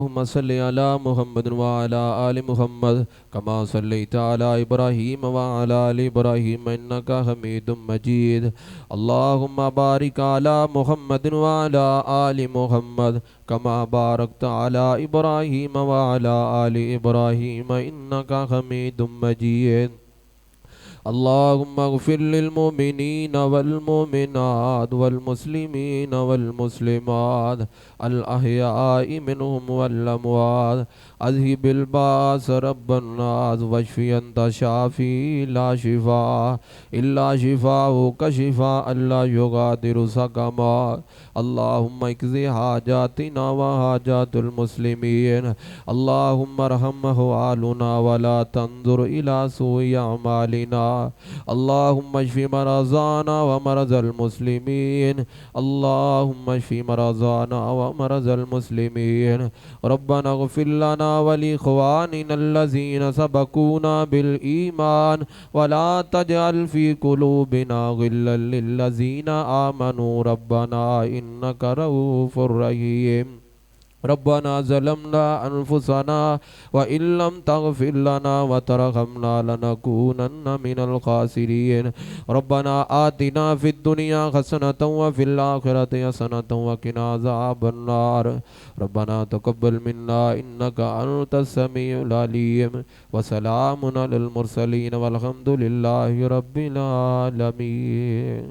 اللهم صل على محمد وعلى آل محمد كما صليت على إبراهيم وعلى آل إبراهيم إنك حميد مجيد. اللهم بارك على محمد وعلى آل محمد كما باركت على إبراهيم وعلى آل إبراهيم إنك حميد مجيد. اللهم اغفر للمؤمنين والمؤمنات والمسلمين والمسلمات الأحياء منهم والأموات. أذهب الباس رب الناس واشفي أنت شافي لا شفاء إلا شفاؤك شفاء لا يغادر سقما. اللهم اقضِ حاجاتنا وحاجات المسلمين. اللهم ارحم أحوالنا ولا تنظر إلى سوء أعمالنا. اللهم اشف مرضانا ومرضى المسلمين. اللهم اشف مرضانا ومرضى المسلمين. ربنا اغفر لنا ولإخواننا الذين سبقونا بالإيمان ولا تجعل في قلوبنا غلا للذين آمنوا ربنا إنك رؤوف رحيم. ربنا ظلمنا أنفسنا وإن لم تغفر لنا وترحمنا لنكونن من الخاسرين. ربنا آتنا في الدنيا حسنة وفي الآخرة حسنة وقنا عذاب النار. ربنا تقبل منا إنك أنت السميع العليم. وسلام على المرسلين والحمد لله رب العالمين.